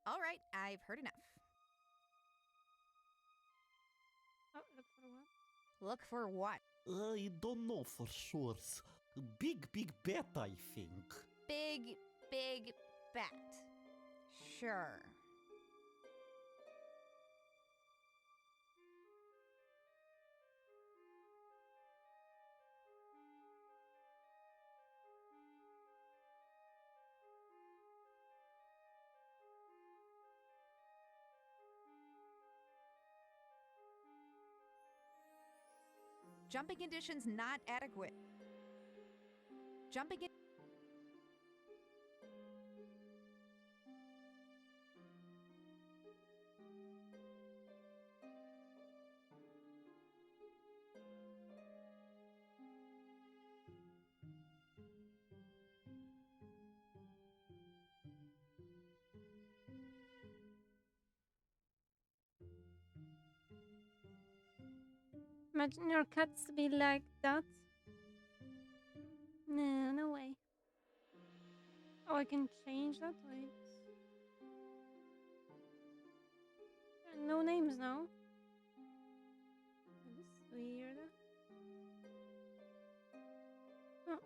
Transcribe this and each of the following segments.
All right, I've heard enough. Oh, look for what? Look for what? I don't know for sure. Big bet, I think. Big bet. Sure. Jumping conditions not adequate. Jumping in. Imagine your cats to be like that. No, no way. Oh, I can change that? Wait. No names now. This is weird. Oh.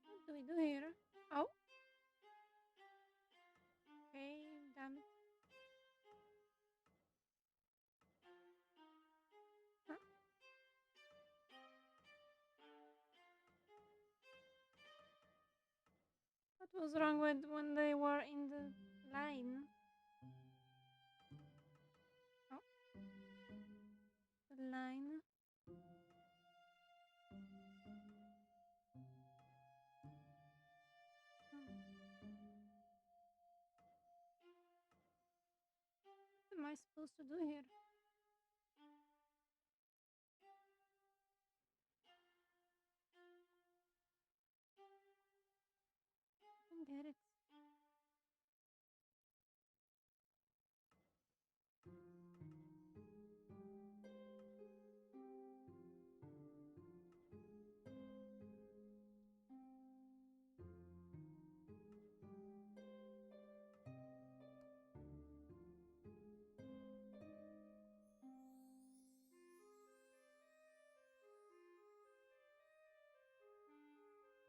What do we do here? Oh. Okay, damn it. Huh. What was wrong with when they were in the line? Oh. The line. What am I supposed to do here? I don't get it.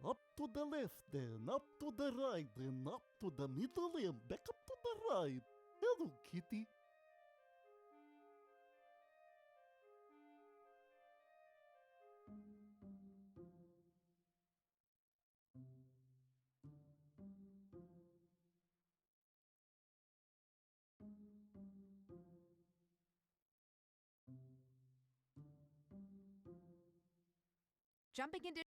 Up to the left then, up to the right then, up to the middle and back up to the right. Hello, kitty. Jumping conditions.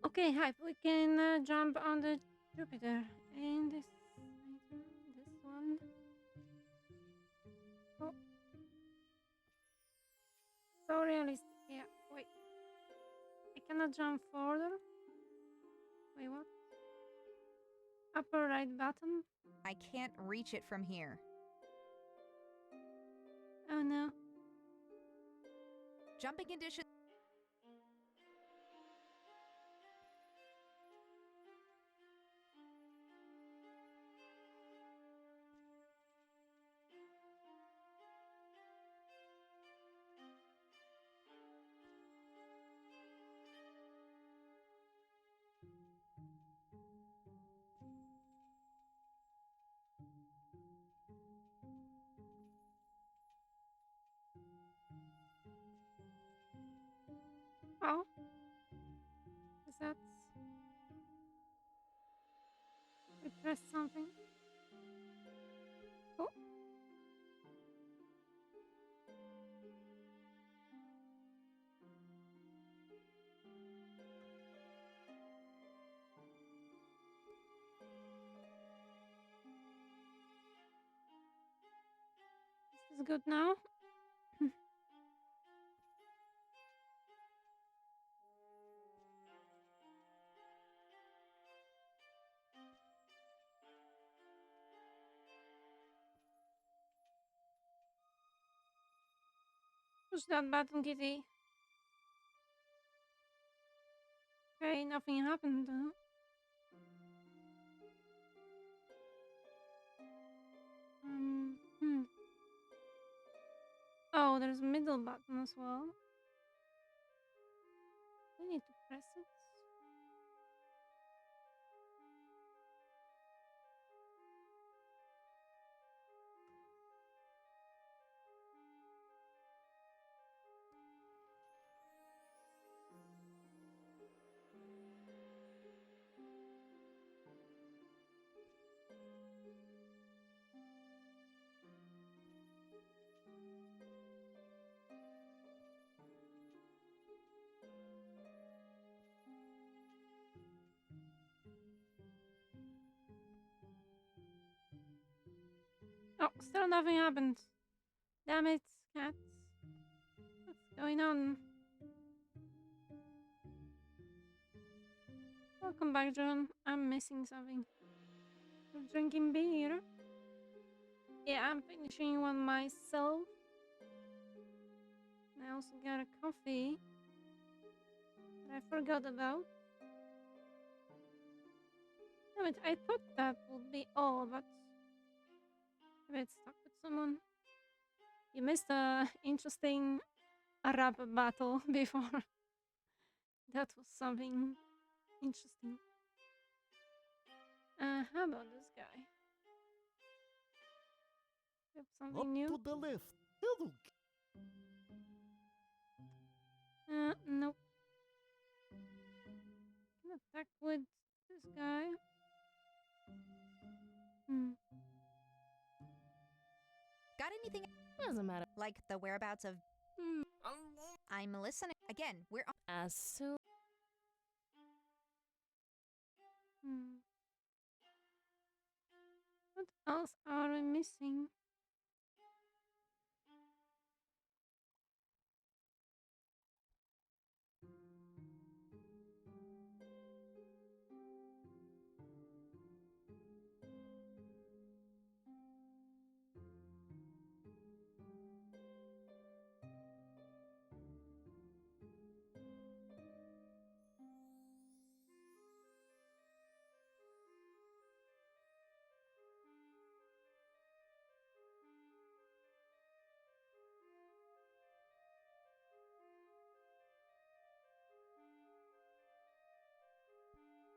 Okay, Hype, we can jump on the Jupiter. And this one. Oh. So realistic. Yeah, wait. I cannot jump further. Wait, what? Upper right button. I can't reach it from here. Oh no. Jumping conditions. Oh. Is that... We pressed something. Oh. Is this good now? Push that button, Kitty. Okay, nothing happened though. Hmm. Oh, there's a middle button as well. I need to press it. Oh, still nothing happened. Damn it, cats. What's going on? Welcome back, John. I'm missing something. You're drinking beer? Yeah, I'm finishing one myself. I also got a coffee that I forgot about. Damn it, I thought that would be all, but I got stuck with someone. You missed a interesting rap battle before. That was something interesting. How about this guy? You have Up something new? to the left. Hello. Nope. Can attack with this guy. Got anything Doesn't matter. like the whereabouts of. Hmm. I'm listening. Again, we're on. As soon. What else are we missing?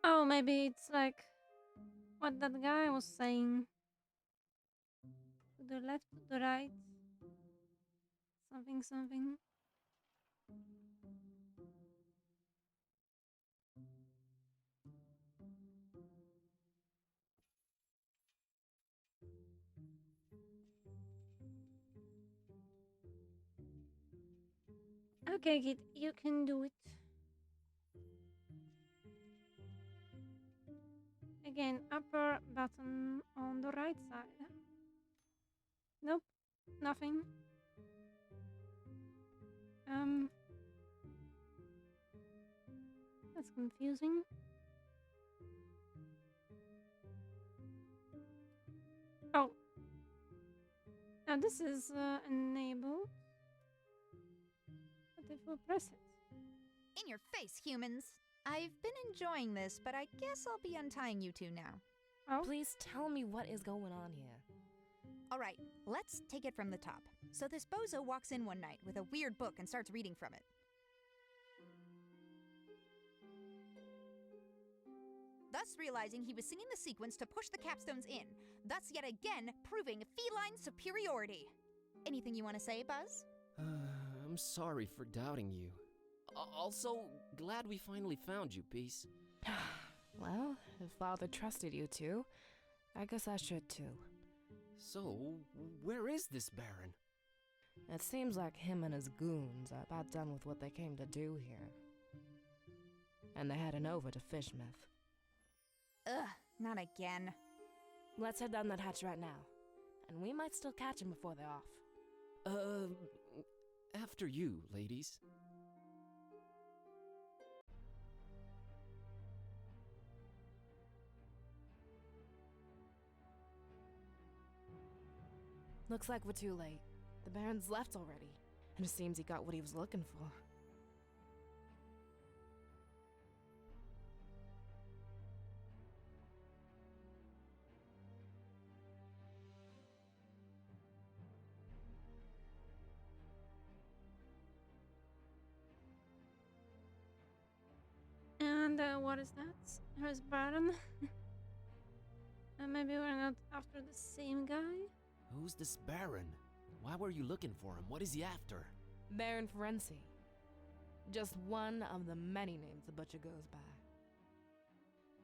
Oh, maybe it's like what that guy was saying. To the left, to the right. Something, something. Okay, kid, you can do it. Again, upper button on the right side. Nope, nothing. That's confusing. Oh. Now this is enabled. But if we press it? In your face, humans. I've been enjoying this, but I guess I'll be untying you two now. Oh. Please tell me what is going on here. All right, let's take it from the top. So this bozo walks in one night with a weird book and starts reading from it. Thus realizing he was singing the sequence to push the capstones in, thus yet again proving feline superiority. Anything you want to say, Buzz? I'm sorry for doubting you. Also, glad we finally found you, Peace. Well, if Father trusted you two, I guess I should too. So, where is this Baron? It seems like him and his goons are about done with what they came to do here. And they're heading over to Fishmouth. Ugh, not again. Let's head down that hatch right now. And we might still catch them before they're off. After you, ladies. Looks like we're too late. The Baron's left already, and it seems he got what he was looking for. And what is that? Who's Baron? Maybe we're not after the same guy? Who's this Baron? Why were you looking for him? What is he after? Baron Ferenci. Just one of the many names the Butcher goes by.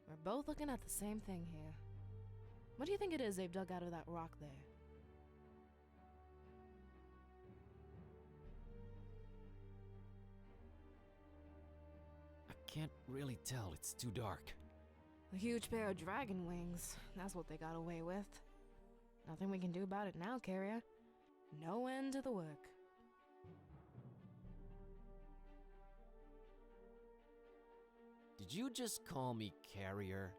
We're both looking at the same thing here. What do you think it is they've dug out of that rock there? I can't really tell, it's too dark. A huge pair of dragon wings. That's what they got away with. Nothing we can do about it now, Carrier. No end to the work. Did you just call me Carrier?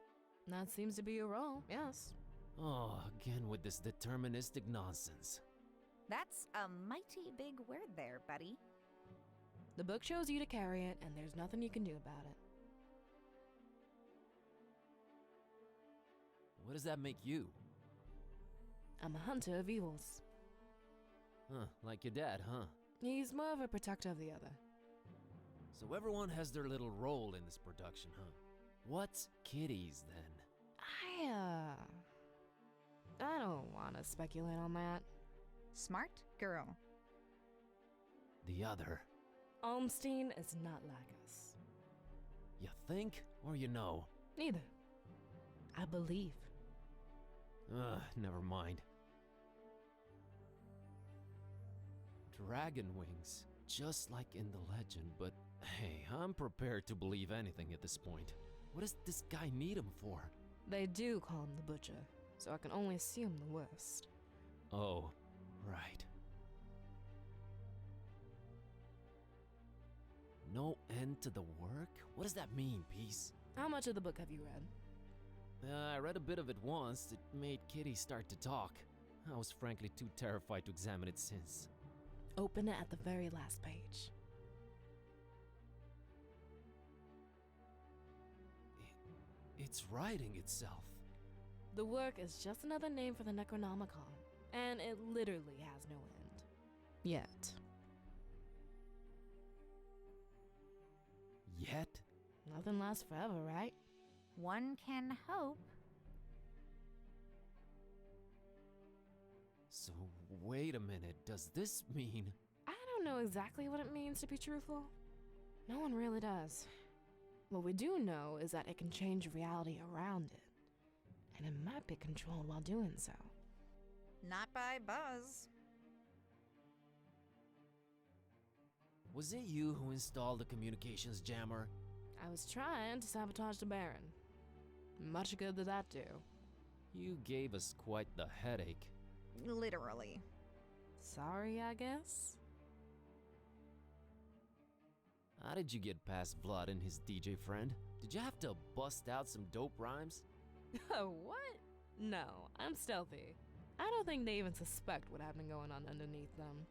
That seems to be your role, yes. Oh, again with this deterministic nonsense. That's a mighty big word there, buddy. The book shows you to carry it, and there's nothing you can do about it. What does that make you? I'm a hunter of evils. Huh, like your dad, huh? He's more of a protector of the other. So everyone has their little role in this production, huh? What's Kitty's then? I don't want to speculate on that. Smart girl. The other. Almstein is not like us. You think or you know? Neither. I believe. Never mind. Dragon wings, just like in the legend, but hey, I'm prepared to believe anything at this point. What does this guy need him for? They do call him the Butcher, so I can only assume the worst. Oh, right. No end to the work? What does that mean, Peace? How much of the book have you read? I read a bit of it once. It made Kitty start to talk. I was frankly too terrified to examine it since. Open it at the very last page. It's writing itself. The work is just another name for the Necronomicon, and it literally has no end. Yet. Yet? Nothing lasts forever, right? One can hope. So, wait a minute, does this mean... I don't know exactly what it means to be truthful. No one really does. What we do know is that it can change reality around it, and it might be controlled while doing so. Not by Buzz. Was it you who installed the communications jammer? I was trying to sabotage the Baron. Much good did that do. You gave us quite the headache. Literally. Sorry, I guess? How did you get past Vlad and his DJ friend? Did you have to bust out some dope rhymes? What? No, I'm stealthy. I don't think they even suspect what I've been going on underneath them.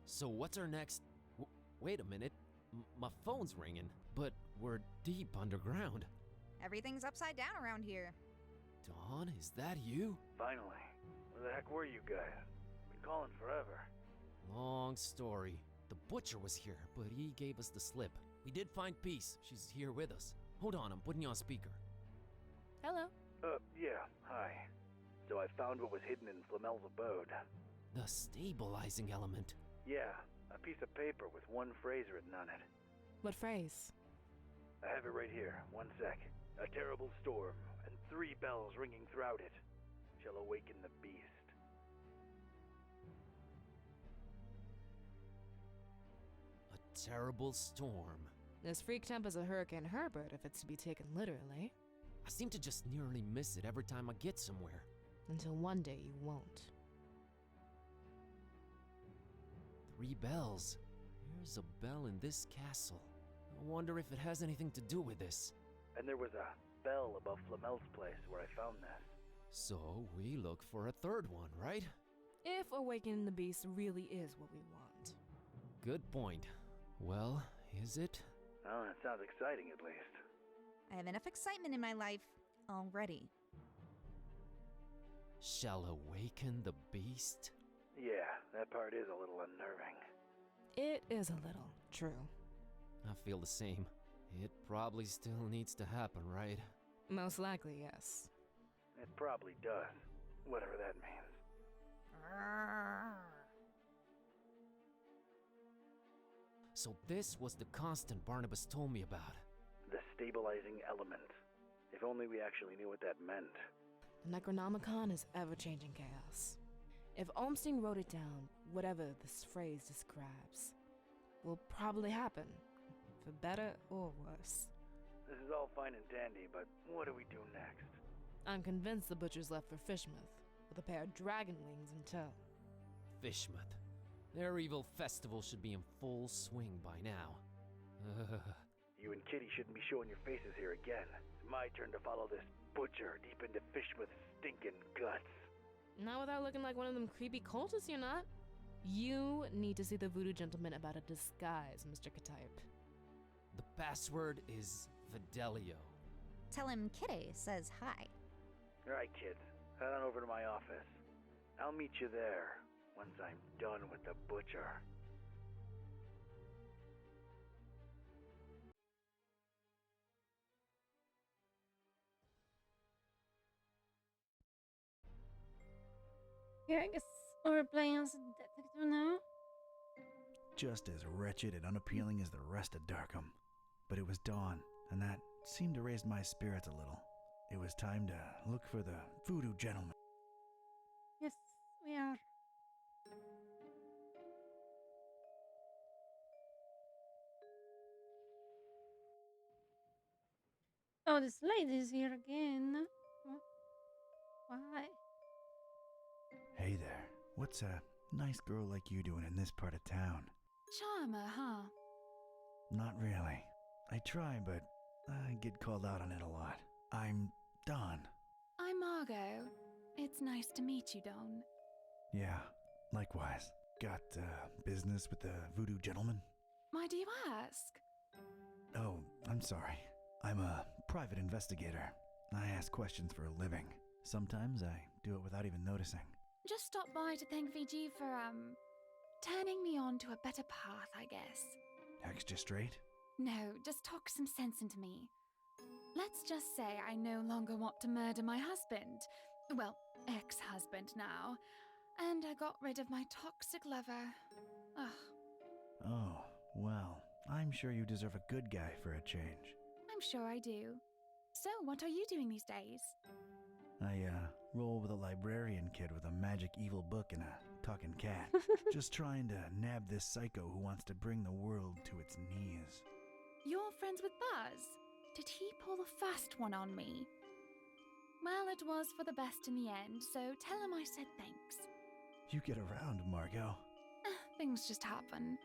So what's our next... wait a minute. My phone's ringing, but we're deep underground. Everything's upside down around here. Dawn, is that you? Finally. Where the heck were you guys? Been calling forever. Long story. The Butcher was here, but he gave us the slip. We did find Peace. She's here with us. Hold on, I'm putting you on speaker. Hello. Yeah, hi. So I found what was hidden in Flamel's abode. The stabilizing element. Yeah, A piece of paper with one phrase written on it. What phrase? I have it right here. One sec. A terrible storm, and 3 bells ringing throughout it, shall awaken the beast. A terrible storm. As freaked up as a Hurricane Herbert, if it's to be taken literally. I seem to just nearly miss it every time I get somewhere. Until one day you won't. 3 bells. There's a bell in this castle. I wonder if it has anything to do with this. And there was a bell above Flamel's place where I found this. So we look for a 3rd one, right? If awakening the beast really is what we want. Good point. Well, is it? Oh, that sounds exciting at least. I have enough excitement in my life already. Shall awaken the beast? Yeah, that part is a little unnerving. It is a little, true. I feel the same. It probably still needs to happen, right? Most likely, yes. It probably does, whatever that means. So this was the constant Barnabas told me about. The stabilizing element. If only we actually knew what that meant. The Necronomicon is ever-changing chaos. If Olmstein wrote it down, whatever this phrase describes, will probably happen, for better or worse. This is all fine and dandy, but what do we do next? I'm convinced the butcher's left for Fishmouth, with a pair of dragon wings in tow. Fishmouth. Their evil festival should be in full swing by now. You and Kitty shouldn't be showing your faces here again. It's my turn to follow this butcher deep into Fishmouth's stinking guts. Not without looking like one of them creepy cultists, you're not. You need to see the voodoo gentleman about a disguise, Mr. Katype. The password is Fidelio. Tell him Kitty says hi. Alright, kids. Head on over to my office. I'll meet you there once I'm done with the butcher. Yeah, I guess we're playing as a detective now. Just as wretched and unappealing as the rest of Darkham. But it was dawn, and that seemed to raise my spirits a little. It was time to look for the voodoo gentleman. Yes, we are. Oh, this lady's here again. What? Why? Hey there, what's a nice girl like you doing in this part of town? Charmer, huh? Not really. I try, but I get called out on it a lot. I'm Don. I'm Margot. It's nice to meet you, Don. Yeah, likewise. Got business with the voodoo gentleman? Why do you ask? Oh, I'm sorry. I'm a private investigator. I ask questions for a living. Sometimes I do it without even noticing. Just stopped by to thank VG for, turning me on to a better path, I guess. Extra straight? No, just talk some sense into me. Let's just say I no longer want to murder my husband. Well, ex-husband now. And I got rid of my toxic lover. Ugh. Oh, well, I'm sure you deserve a good guy for a change. I'm sure I do. So, what are you doing these days? I, roll with a librarian kid with a magic evil book and a talking cat. Just trying to nab this psycho who wants to bring the world to its knees. You're friends with Buzz? Did he pull the fast one on me? Well, it was for the best in the end, so tell him I said thanks. You get around, Margot. Things just happen.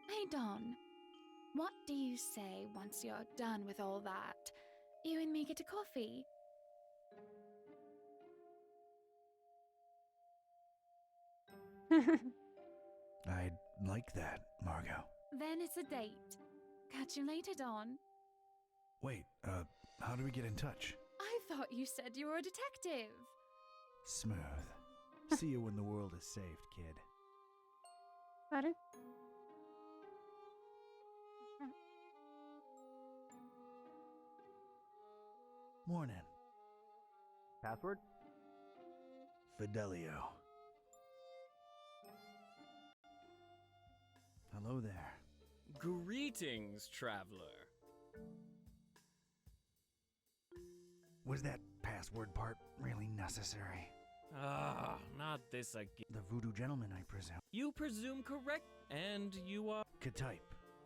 Hey, Don. What do you say once you're done with all that? You and me get a coffee? I'd like that, Margot. Then it's a date. Catch you later, Don. Wait, how do we get in touch? I thought you said you were a detective. Smooth. See you when the world is saved, kid. Got it? Morning. Password? Fidelio. Hello there. Greetings, traveler. Was that password part really necessary? Ah, not this again. The voodoo gentleman, I presume. You presume correct, and you are... Ktype.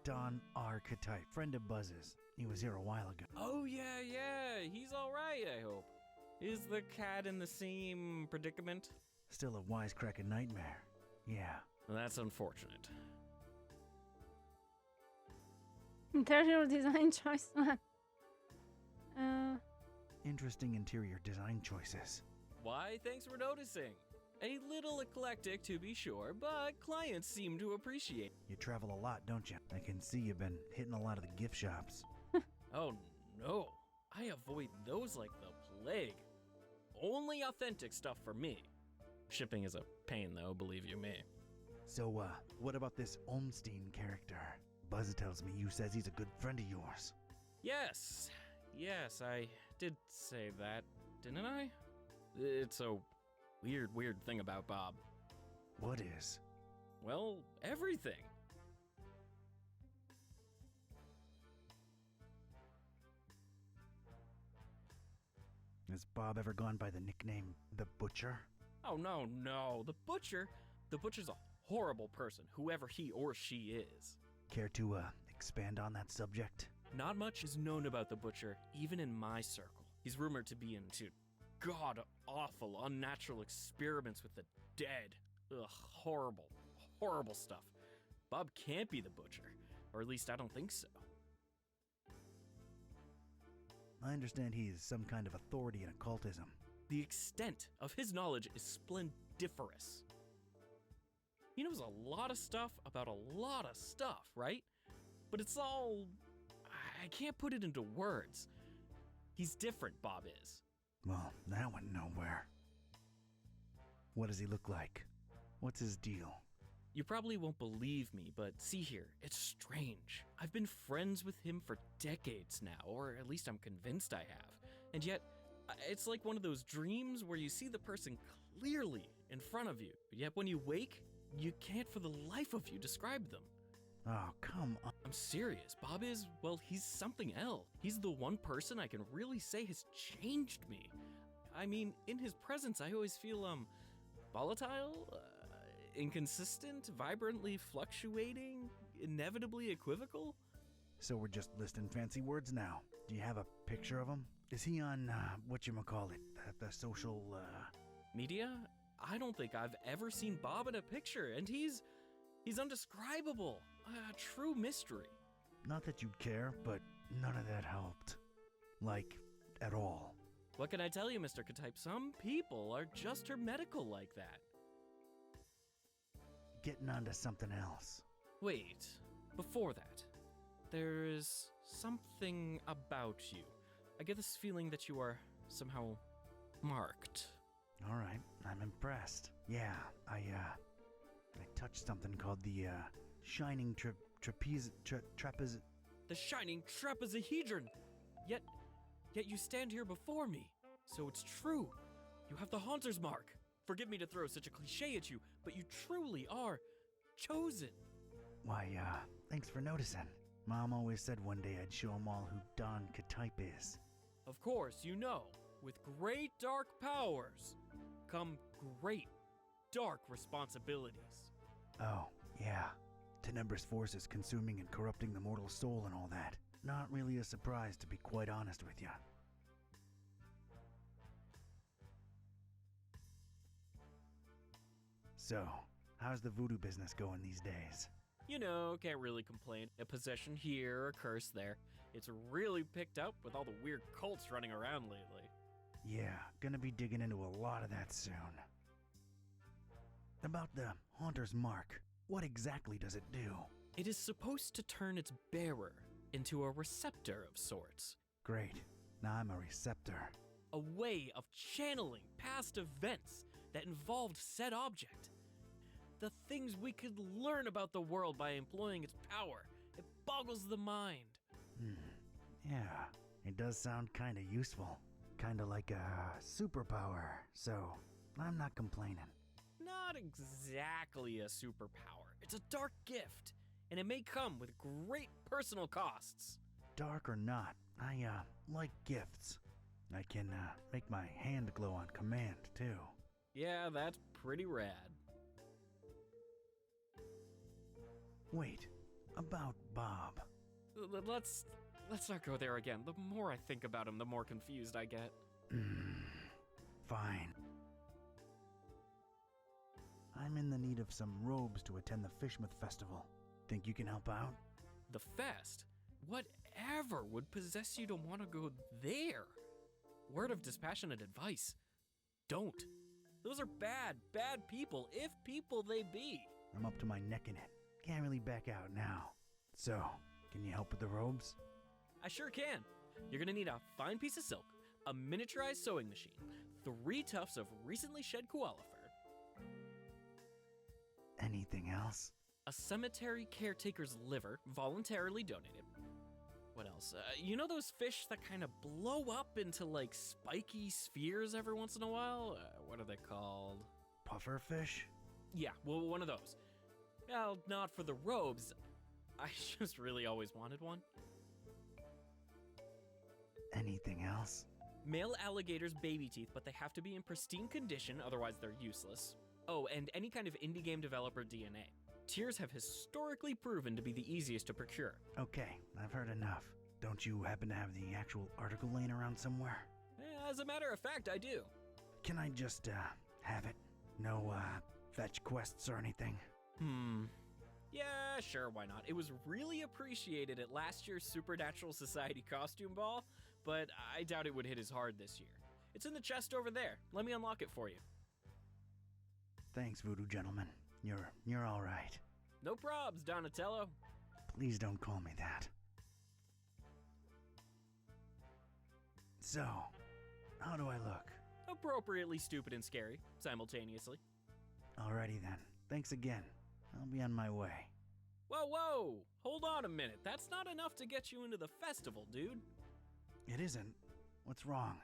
Don R. Ktype. Friend of Buzz's. He was here a while ago. Oh, yeah, he's alright, I hope. Is the cat in the same predicament? Still a wisecracking nightmare. Yeah. That's unfortunate. Interior design choice. Interesting interior design choices. Why, thanks for noticing. A little eclectic, to be sure, but clients seem to appreciate. You travel a lot, don't you? I can see you've been hitting a lot of the gift shops. Oh, no. I avoid those like the plague. Only authentic stuff for me. Shipping is a pain, though, believe you me. So, what about this Olmstein character? Buzz tells me you says he's a good friend of yours. Yes, I did say that, didn't I? It's a weird thing about Bob. What is? Well, everything. Has Bob ever gone by the nickname The Butcher? Oh, no. The Butcher's a horrible person, whoever he or she is. Care to, expand on that subject? Not much is known about the Butcher, even in my circle. He's rumored to be into god-awful, unnatural experiments with the dead. Ugh, horrible stuff. Bob can't be the Butcher, or at least I don't think so. I understand he is some kind of authority in occultism. The extent of his knowledge is splendiferous. He knows a lot of stuff about a lot of stuff, right? But it's all... I can't put it into words. He's different, Bob is. Well, that went nowhere. What does he look like? What's his deal? You probably won't believe me, but see here, it's strange. I've been friends with him for decades now, or at least I'm convinced I have. And yet, it's like one of those dreams where you see the person clearly in front of you, yet when you wake, you can't for the life of you describe them. Oh, come on. I'm serious. Bob is, well, he's something else. He's the one person I can really say has changed me. I mean, in his presence, I always feel, volatile, inconsistent, vibrantly fluctuating, inevitably equivocal. So we're just listing fancy words now. Do you have a picture of him? Is he on, whatchamacallit, the social, Media? I don't think I've ever seen Bob in a picture, and he's undescribable. A true mystery. Not that you'd care, but none of that helped. Like, at all. What can I tell you, Mr. Ktype? Some people are just hermetical like that. Getting onto something else. Wait, before that, there's something about you. I get this feeling that you are somehow marked. All right, I'm impressed. Yeah, I touched something called the, Shining Trapeze... The Shining Trapezohedron! Yet you stand here before me. So it's true. You have the Haunter's Mark. Forgive me to throw such a cliche at you, but you truly are chosen. Why, thanks for noticing. Mom always said one day I'd show 'em all who Don Ktype is. Of course, you know, with great dark powers come great dark responsibilities. Oh, yeah. Tenebrous forces consuming and corrupting the mortal soul and all that. Not really a surprise, to be quite honest with you. So, how's the voodoo business going these days? You know, can't really complain. A possession here, a curse there. It's really picked up with all the weird cults running around lately. Yeah, gonna be digging into a lot of that soon. About the Haunter's Mark, what exactly does it do? It is supposed to turn its bearer into a receptor of sorts. Great. Now I'm a receptor. A way of channeling past events that involved said object. The things we could learn about the world by employing its power. It boggles the mind. Yeah, it does sound kinda useful. Kinda like a superpower, so I'm not complaining. Not exactly a superpower. It's a dark gift. and it may come with great personal costs. Dark or not, I like gifts. I can make my hand glow on command, too. Yeah, that's pretty rad. Wait, about Bob. Let's not go there again. The more I think about him, the more confused I get. Fine. I'm in the need of some robes to attend the Fishmouth Festival. Think you can help out? The fest? Whatever would possess you to want to go there? Word of dispassionate advice. Don't. Those are bad people, if people they be. I'm up to my neck in it. Can't really back out now. So, can you help with the robes? I sure can. You're gonna need a fine piece of silk, a miniaturized sewing machine, 3 tufts of recently shed koala fur. Anything else? A cemetery caretaker's liver, voluntarily donated. What else? You know those fish that kind of blow up into like spiky spheres every once in a while? What are they called? Pufferfish? Yeah, well, one of those. Well, not for the robes. I just really always wanted one. Anything else? Male alligators' baby teeth, but they have to be in pristine condition, otherwise they're useless. Oh, and any kind of indie game developer DNA. Tears have historically proven to be the easiest to procure. Okay, I've heard enough. Don't you happen to have the actual article laying around somewhere? As a matter of fact, I do. Can I just, have it? No, fetch quests or anything? Yeah, sure, why not? It was really appreciated at last year's Supernatural Society costume ball, but I doubt it would hit as hard this year. It's in the chest over there. Let me unlock it for you. Thanks, Voodoo Gentleman. You're all right. No probs, Donatello. Please don't call me that. So, how do I look? Appropriately stupid and scary, simultaneously. Alrighty then. Thanks again. I'll be on my way. Whoa! Hold on a minute. That's not enough to get you into the festival, dude. It isn't. What's wrong?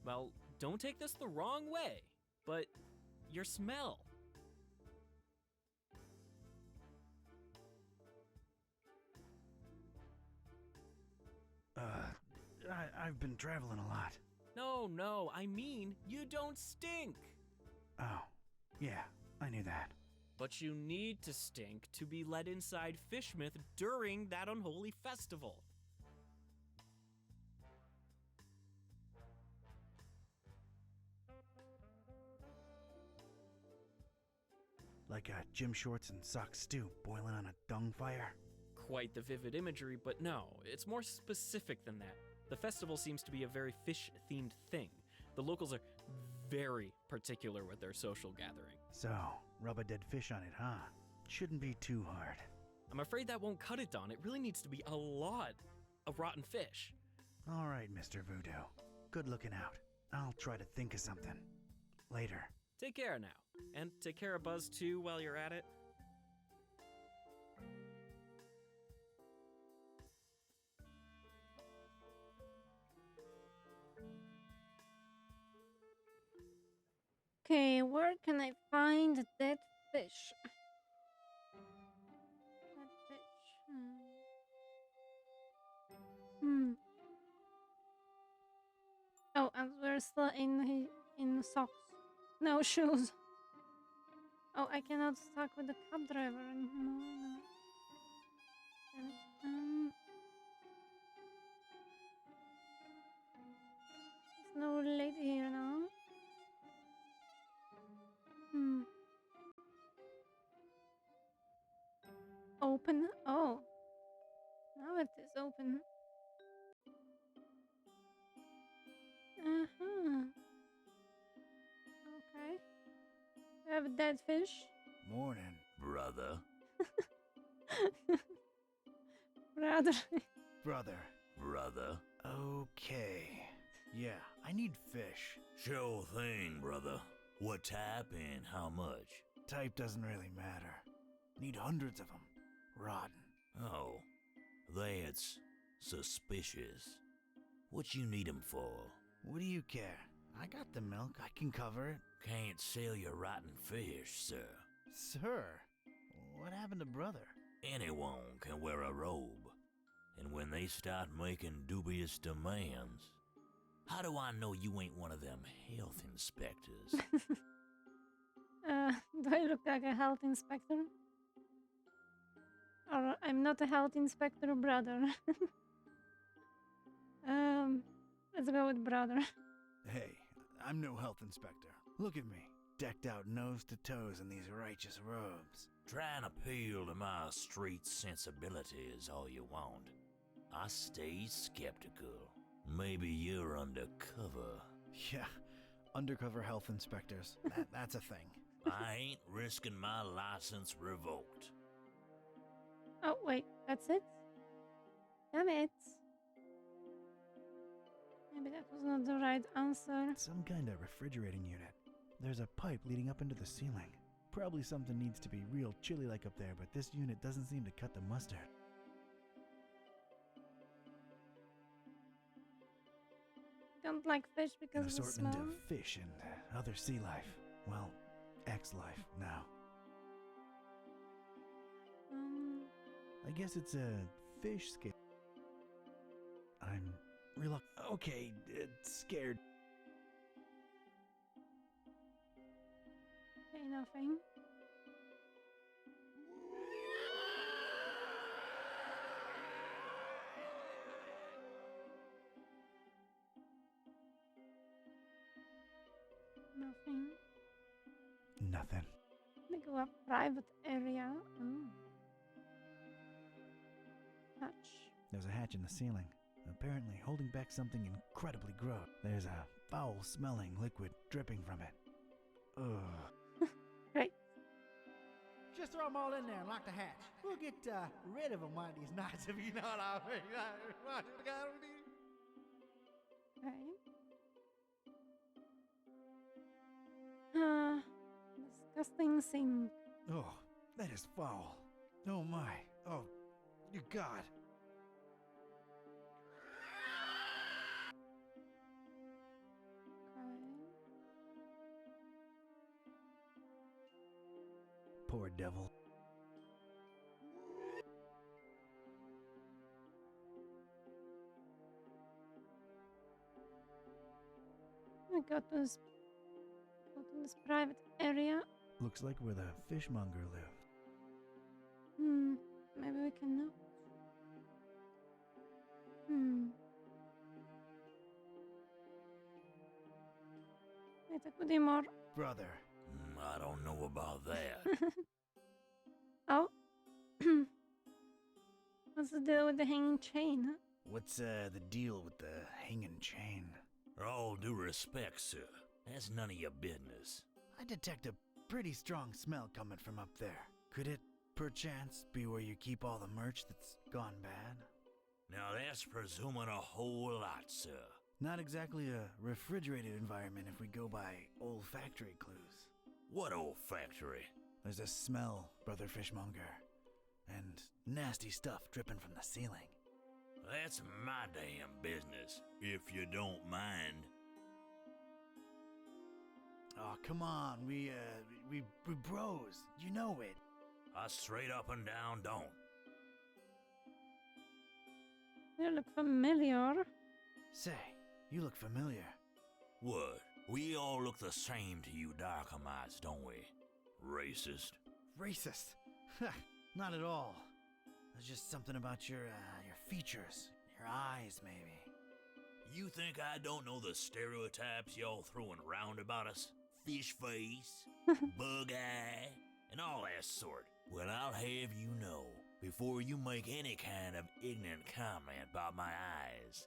Well, don't take this the wrong way, but your smell. I've been traveling a lot. No, I mean, you don't stink. Oh, yeah, I knew that. But you need to stink to be let inside Fishmouth during that unholy festival. Like a gym shorts and sock stew boiling on a dung fire? Quite the vivid imagery, but no, it's more specific than that. The festival seems to be a very fish-themed thing. The locals are very particular with their social gathering. So, rub a dead fish on it, huh? Shouldn't be too hard. I'm afraid that won't cut it, Don. It really needs to be a lot of rotten fish. All right, Mr. Voodoo. Good looking out. I'll try to think of something. Later. Take care now. And take care of Buzz too while you're at it. Okay, where can I find that fish? That fish. Oh, and we're still in socks. No shoes. Oh, I cannot talk with the cab driver anymore. No. Damn it. There's no lady here now. Open. Oh. Now it is open. Okay. We have a dead fish. Morning. Brother. Brother. Brother. Okay. Yeah, I need fish. Sure thing, brother. What type and how much? Type doesn't really matter. Need hundreds of them. Rotten. Oh, that's suspicious. What you need 'em for? What do you care? I got the milk. I can cover it. Can't sell your rotten fish, sir. Sir, what happened to brother? Anyone can wear a robe. And when they start making dubious demands, how do I know you ain't one of them health inspectors? Do I look like a health inspector? Or I'm not a health inspector, brother. Let's go with brother. Hey, I'm no health inspector. Look at me, decked out nose to toes in these righteous robes. Try and appeal to my street sensibilities all you want. I stay skeptical. Maybe you're undercover. Yeah, undercover health inspectors. That's a thing. I ain't risking my license revoked. Oh, wait, that's it? Damn it. Maybe that was not the right answer. Some kind of refrigerating unit. There's a pipe leading up into the ceiling. Probably something needs to be real chilly like up there, but this unit doesn't seem to cut the mustard. Don't like fish An because of the assortment smell. of fish and other sea life. Well, ex-life now. I guess it's a fish scale. I'm okay, scared. Okay, nothing. Nothing. Nothing. Let me go up private area. Hatch. There's a hatch in the ceiling, apparently holding back something incredibly gross. There's a foul-smelling liquid dripping from it. Ugh. Great. Just throw them all in there and lock the hatch. We'll get rid of them one of these nights, if you know what I mean. Okay. Disgusting sink. Oh, that is foul. Oh my. Oh, you God. Okay. Poor devil. We go to this private area. Looks like where the fishmonger lived. Maybe we can know. It could be more. Brother. I don't know about that. Oh. What's the deal with the hanging chain? What's the deal with the hanging chain? All due respect, sir, that's none of your business. I detect a pretty strong smell coming from up there. Could it, perchance, be where you keep all the merch that's gone bad? Now that's presuming a whole lot, sir. Not exactly a refrigerated environment if we go by olfactory clues. What old factory? There's a smell, Brother Fishmonger, and nasty stuff dripping from the ceiling. That's my damn business, if you don't mind. Oh, come on, we bros, you know it. I straight up and down don't. You look familiar. Say, you look familiar. What? We all look the same to you Darkhamites, don't we? Racist. Racist? Not at all. There's just something about your features, your eyes, maybe. You think I don't know the stereotypes y'all throwing around about us? Fish face, bug eye, and all that sort. Well, I'll have you know, before you make any kind of ignorant comment about my eyes,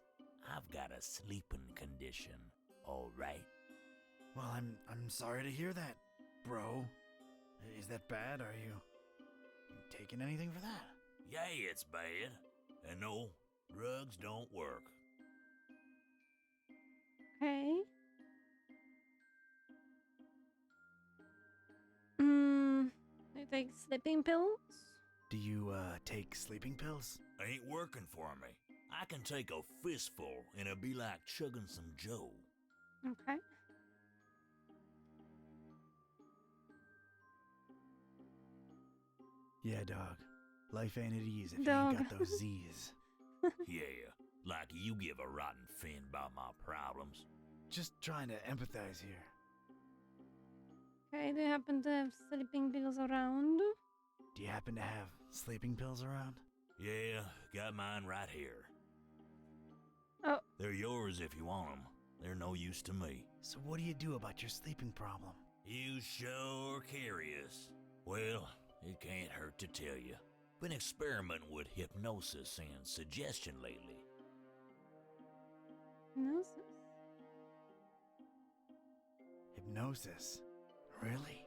I've got a sleeping condition, all right? Well, I'm sorry to hear that, bro. Is that bad? Are you taking anything for that? Yeah, it's bad. And no, drugs don't work. Okay. Do you take sleeping pills? Do you take sleeping pills? Ain't working for me. I can take a fistful and it'll be like chugging some Joe. Okay. Yeah, dog. Life ain't at ease if you Dog. ain't got those Z's. Yeah, like you give a rotten fin about my problems. Just trying to empathize here. Okay, do you happen to have sleeping pills around? Do you happen to have sleeping pills around? Yeah, got mine right here. Oh. They're yours if you want them. They're no use to me. So what do you do about your sleeping problem? You sure curious. Well, it can't hurt to tell you. Been experimenting with hypnosis and suggestion lately. Hypnosis? Hypnosis? Really?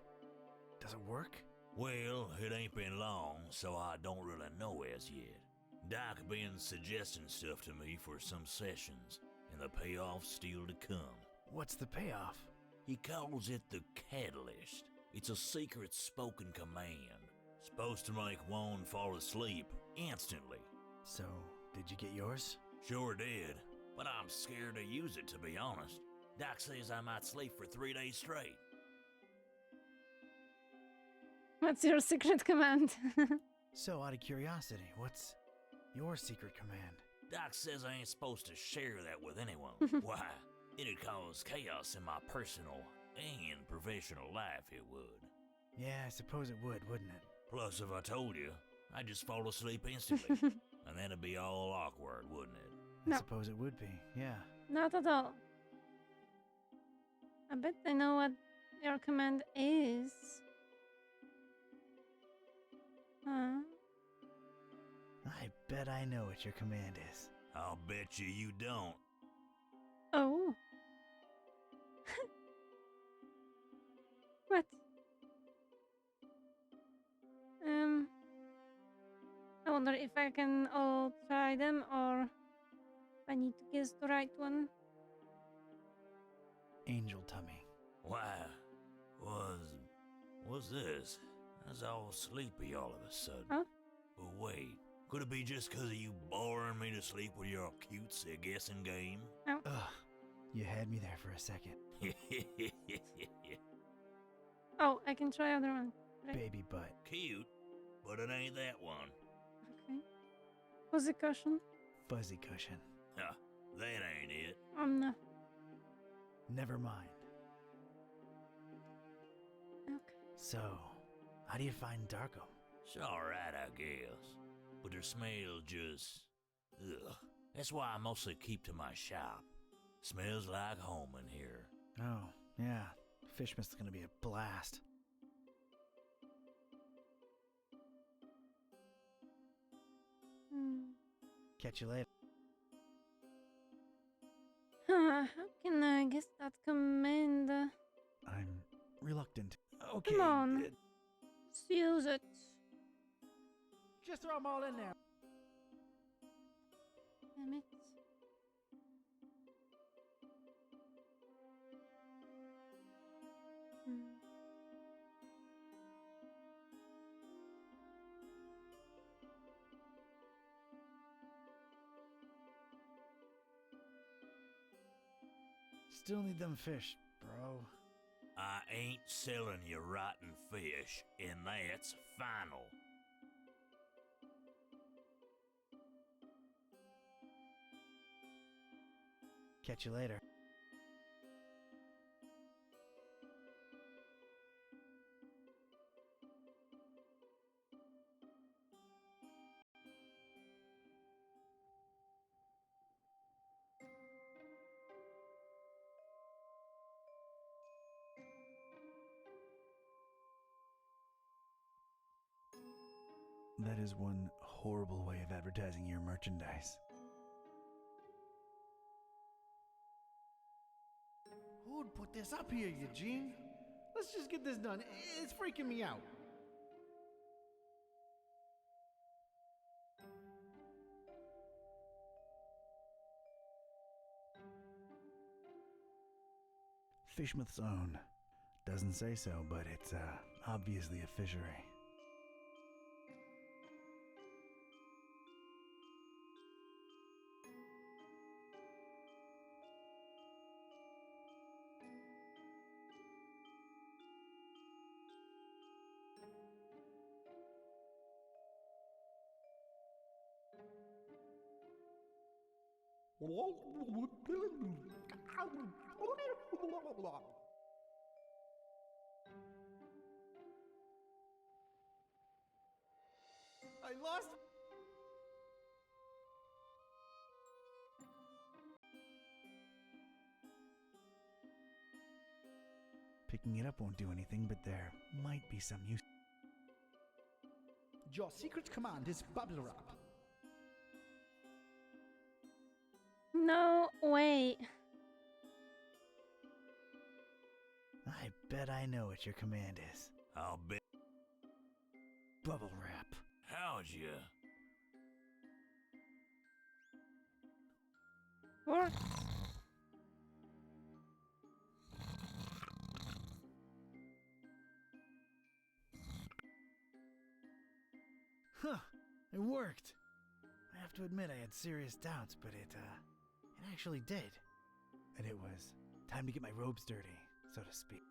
Does it work? Well, it ain't been long, so I don't really know as yet. Doc been suggesting stuff to me for some sessions, and the payoff's still to come. What's the payoff? He calls it the Catalyst. It's a secret spoken command. Supposed to make one fall asleep instantly. So, did you get yours? Sure did, but I'm scared to use it, to be honest. Doc says I might sleep for 3 days straight. What's your secret command? So, out of curiosity, what's your secret command? Doc says I ain't supposed to share that with anyone. Why? It'd cause chaos in my personal and professional life, it would. Yeah, I suppose it would, wouldn't it? Plus, if I told you, I'd just fall asleep instantly. And that'd be all awkward, wouldn't it? No. I suppose it would be, yeah. Not at all. I bet I know what your command is. Huh? I bet I know what your command is. I'll bet you don't. Oh. What? I wonder if I can all try them or if I need to guess the right one. Angel tummy. Why? Was this? I was all sleepy all of a sudden. Huh? But wait, could it be just 'cause of you boring me to sleep with your cutesy guessing game? Ugh, you had me there for a second. Oh, I can try other one. Right. Baby butt. Cute, but it ain't that one. Okay. Fuzzy cushion. Fuzzy cushion. Huh, that ain't it. No. Never mind. Okay. So, how do you find Darko? It's alright, I guess. But their smell just... ugh. That's why I mostly keep to my shop. Smells like home in here. Oh, yeah. Fishmith's gonna be a blast. Catch you later. How can I guess that command? I'm reluctant. Okay. Come on. Let's use it. Just throw them all in there. Damn it. Still need them fish, bro. I ain't selling you rotten fish, and that's final. Catch you later. That is one horrible way of advertising your merchandise. Who'd put this up here, Eugene? Let's just get this done. It's freaking me out. Fishmith's own. Doesn't say so, but it's obviously a fishery. I lost. Picking it up won't do anything, but there might be some use. Your secret command is bubble wrap. No way. I bet I know what your command is. I'll bet. Bubble wrap. How'd ya? What? Huh, it worked. I have to admit I had serious doubts, but it actually did. And it was time to get my robes dirty, so to speak.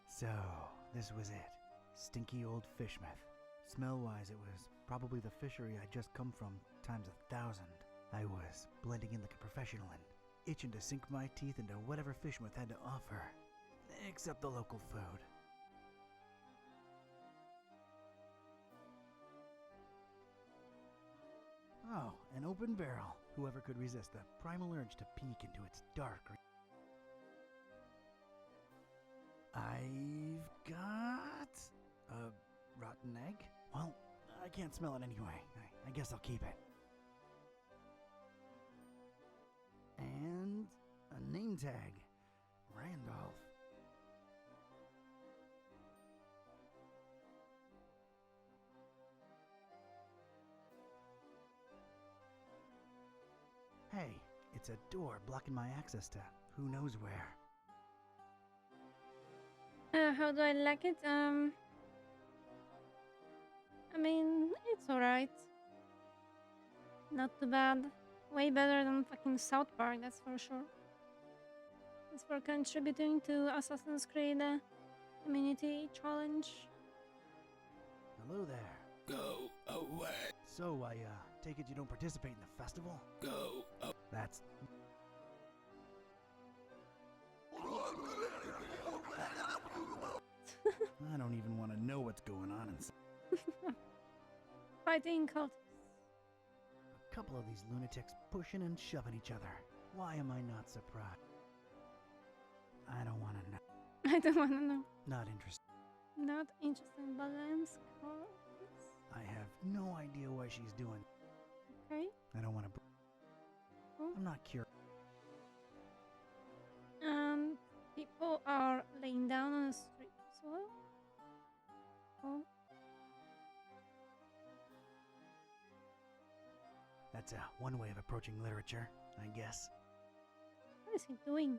So, this was it. Stinky old fishmouth. Smell-wise, it was probably the fishery I'd just come from times 1,000. I was blending in like a professional and itching to sink my teeth into whatever fishmouth had to offer. Except the local food. Oh, an open barrel. Whoever could resist the primal urge to peek into its dark... I've got a rotten egg. Well, I can't smell it anyway. I guess I'll keep it. And a name tag. Randolph. Hey, it's a door blocking my access to who knows where. How do I like it? I mean, it's alright. Not too bad. Way better than fucking South Park, that's for sure. Thanks for contributing to Assassin's Creed Community Challenge. Hello there. Go away. So, I take it you don't participate in the festival? Go away. That's... I don't even want to know what's going on inside. Fighting cultists. A couple of these lunatics pushing and shoving each other. Why am I not surprised? I don't want to know. I don't want to know. Not interested. Not interesting balance cultists. I have no idea why she's doing. Okay. I don't want to... Cool. I'm not curious. People are laying down on the street as well. Cool. That's one way of approaching literature, I guess. What is he doing?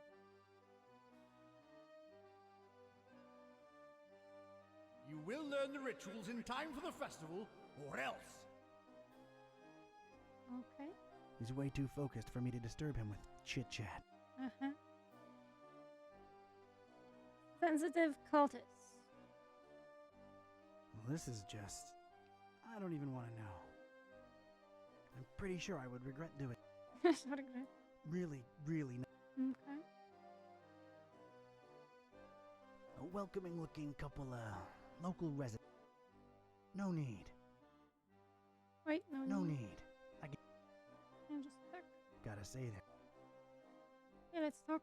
You will learn the rituals in time for the festival, or else. Okay. He's way too focused for me to disturb him with chit-chat. Uh-huh. Sensitive cultists. Well, this is just... I don't even want to know. I'm pretty sure I would regret doing it. Not a great. Really, really not. Okay. A welcoming-looking couple, local residents. No need. Wait, no. No need. I'm just stuck. Gotta say that. Yeah, let's talk.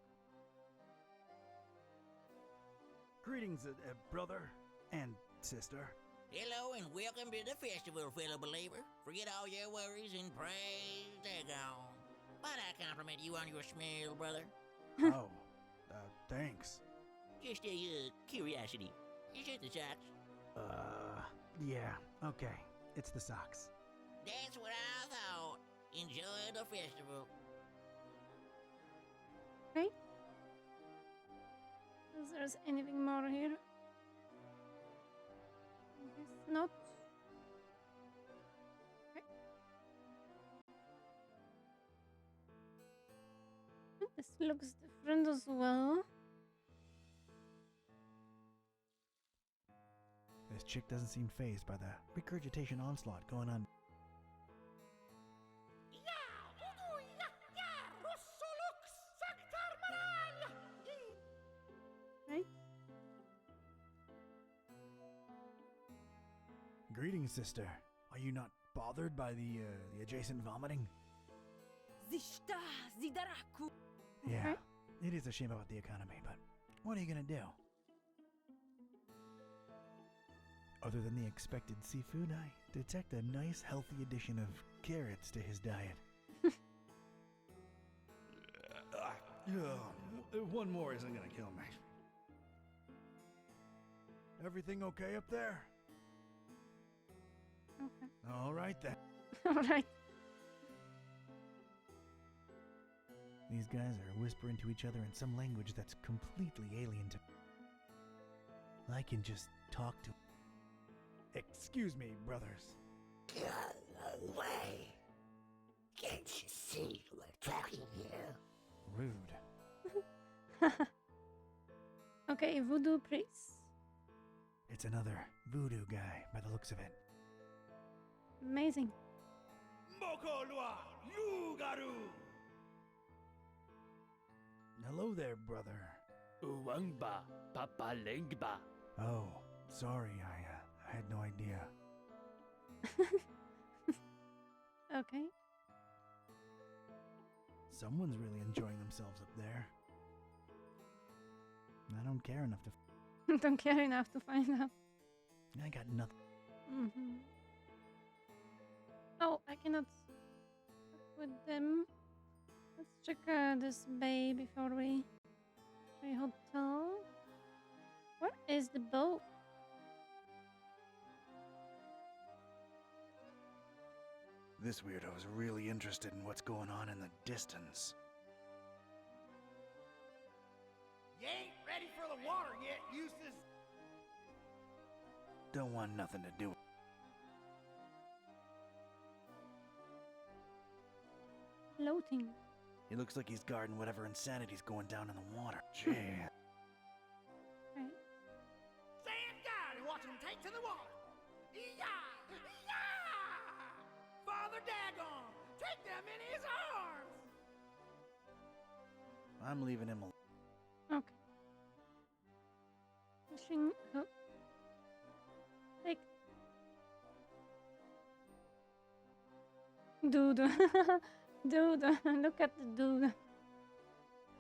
Greetings, brother and sister. Hello and welcome to the festival, fellow believer. Forget all your worries and praise daggone. Might I compliment you on your smell, brother? Oh, thanks. Just a curiosity. Is it the socks? Yeah, okay. It's the socks. That's what I thought. Enjoy the festival. Okay. Is there anything more here? I guess not. Okay. Went this looks different as well. This chick doesn't seem phased by the regurgitation onslaught going on. Right? Greetings, sister. Are you not bothered by the adjacent vomiting? Yeah, it is a shame about the economy, but what are you gonna do? Other than the expected seafood, I detect a nice, healthy addition of carrots to his diet. One more isn't gonna kill me. Everything okay up there? Okay. All right then. Alright. These guys are whispering to each other in some language that's completely alien to me. I can just talk to... Excuse me, brothers. Go away. Can't you see we're talking here? Rude. Okay, voodoo priest. It's another voodoo guy by the looks of it. Amazing. Hello there, brother. Uwangba, papalengba. Oh, sorry, I had no idea. Okay. Someone's really enjoying themselves up there. I don't care enough to... Don't care enough to find out. I got nothing. Mm-hmm. Oh, I cannot talk with them. Let's check this bay before we hotel. Where is the boat? This weirdo is really interested in what's going on in the distance. You ain't ready for the water yet, Eustace. Don't want nothing to do. Floating. He looks like he's guarding whatever insanity's going down in the water. Gee. Right. Stand guard and watch him take to the water. Yee-yah! Yee-yah! Father Dagon, take them in his arms. I'm leaving him alone. Okay. Fishing hook. Take. Dude. Dude, look at the dude.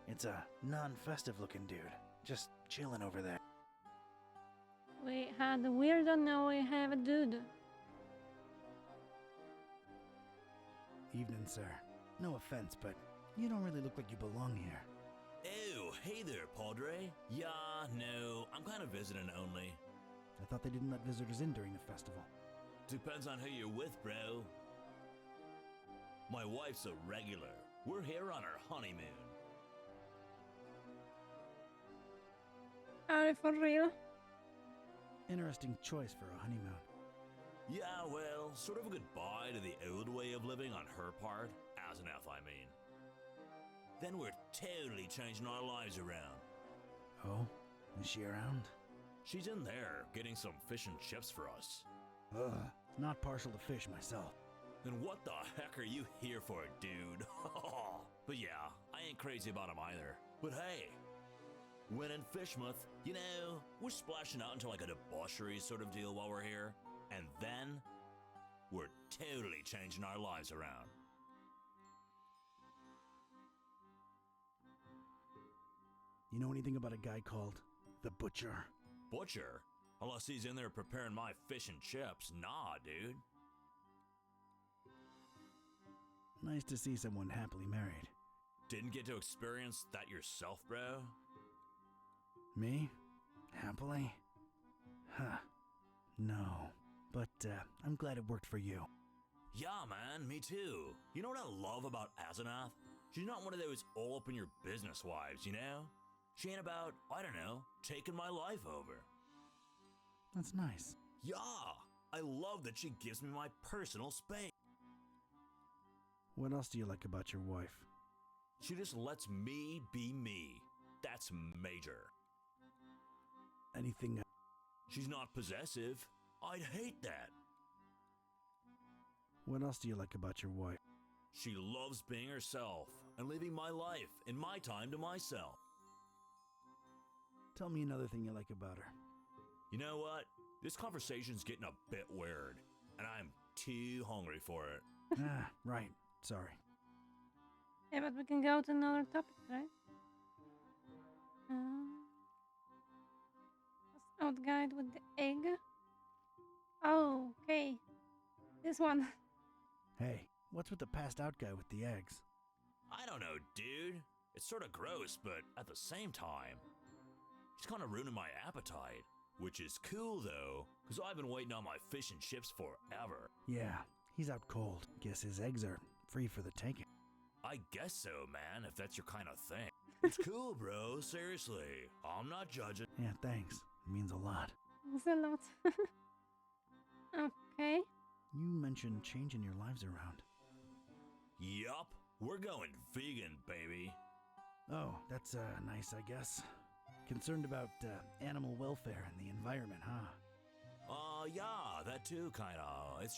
It's a non-festive looking dude. Just chilling over there. We had a weirdo, now we have a dude. Evening, sir. No offense, but you don't really look like you belong here. Oh, hey there, Padre. Yeah, no, I'm kind of visiting only. I thought they didn't let visitors in during the festival. Depends on who you're with, bro. My wife's a regular. We're here on our honeymoon. Are you for real? Interesting choice for a honeymoon. Yeah, well, sort of a goodbye to the old way of living on her part. As enough, I mean. Then we're totally changing our lives around. Oh? Is she around? She's in there, getting some fish and chips for us. Ugh, not partial to fish myself. Then what the heck are you here for, dude? But yeah, I ain't crazy about him either. But hey, when in Fishmouth, you know, we're splashing out into like a debauchery sort of deal while we're here. And then, we're totally changing our lives around. You know anything about a guy called the Butcher? Butcher? Unless he's in there preparing my fish and chips. Nah, dude. Nice to see someone happily married. Didn't get to experience that yourself, bro? Me? Happily? Huh. No. But, I'm glad it worked for you. Yeah, man, me too. You know what I love about Asenath? She's not one of those all-up-in-your-business wives, you know? She ain't about, I don't know, taking my life over. That's nice. Yeah, I love that she gives me my personal space. What else do you like about your wife? She just lets me be me. That's major. Anything... She's not possessive. I'd hate that. What else do you like about your wife? She loves being herself and living my life and my time to myself. Tell me another thing you like about her. You know what? This conversation's getting a bit weird, and I'm too hungry for it. Ah, right. Sorry. Yeah, but we can go to another topic, right? Out guide with the egg. Oh, okay. This one. Hey, what's with the passed out guy with the eggs? I don't know, dude. It's sort of gross, but at the same time, he's kind of ruining my appetite. Which is cool, though, because I've been waiting on my fish and chips forever. Yeah, he's out cold. Guess his eggs are free for the taking. I guess so, man, if that's your kind of thing. It's cool, bro. Seriously. I'm not judging. Yeah, thanks. It means a lot. It's a lot. Okay. You mentioned changing your lives around. Yup. We're going vegan, baby. Oh, that's nice, I guess. Concerned about animal welfare and the environment, huh? Yeah, that too, kinda. It's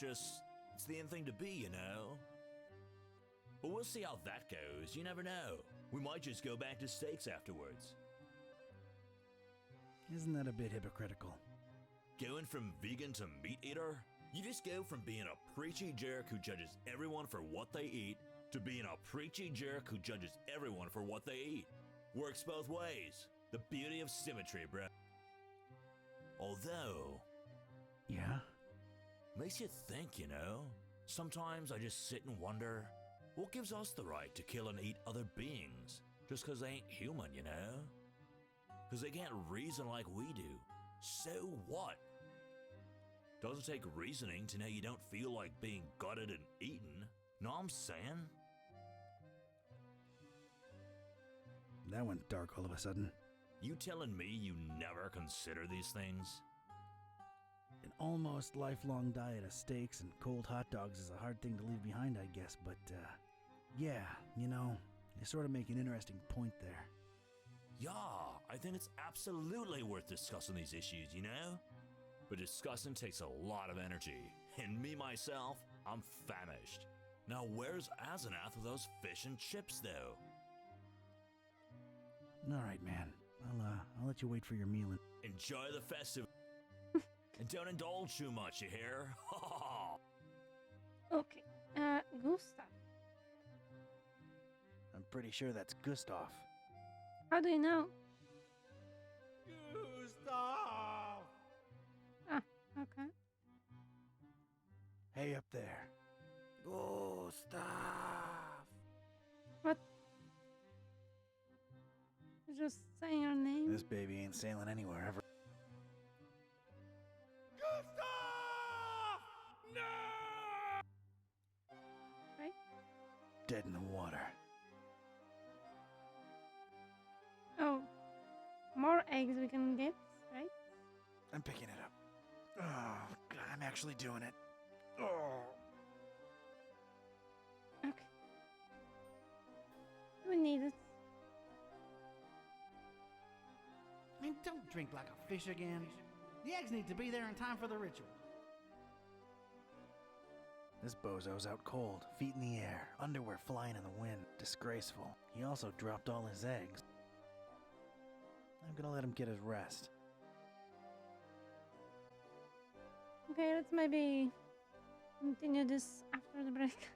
the in thing to be, you know? But we'll see how that goes. You never know. We might just go back to steaks afterwards. Isn't that a bit hypocritical? Going from vegan to meat eater? You just go from being a preachy jerk who judges everyone for what they eat to being a preachy jerk who judges everyone for what they eat. Works both ways. The beauty of symmetry, bruh. Although... Yeah? Makes you think, you know? Sometimes I just sit and wonder, what gives us the right to kill and eat other beings? Just 'cause they ain't human, you know? 'Cause they can't reason like we do. So what? Doesn't take reasoning to know you don't feel like being gutted and eaten. Know what I'm saying? That went dark all of a sudden. You telling me you never consider these things? An almost lifelong diet of steaks and cold hot dogs is a hard thing to leave behind, I guess, but, yeah, you know, you sort of make an interesting point there. Yeah, I think it's absolutely worth discussing these issues, you know? But discussing takes a lot of energy, and me, myself, I'm famished. Now where's Asenath with those fish and chips, though? Alright, man. I'll let you wait for your meal and... Enjoy the festival. And don't indulge too much, you hear? Okay. Gustav. I'm pretty sure that's Gustav. How do you know? Gustav! Ah, okay. Hey, up there. Gustav! What? You're just saying your name? This baby ain't sailing anywhere ever. Gustav! No! Right? Dead in the water. Oh. More eggs we can get, right? I'm picking it up. Oh, God, I'm actually doing it. Oh. Okay. We need it. I mean, don't drink like a fish again. The eggs need to be there in time for the ritual. This bozo's out cold, feet in the air, underwear flying in the wind. Disgraceful. He also dropped all his eggs. I'm gonna let him get his rest. Okay, let's maybe continue this after the break.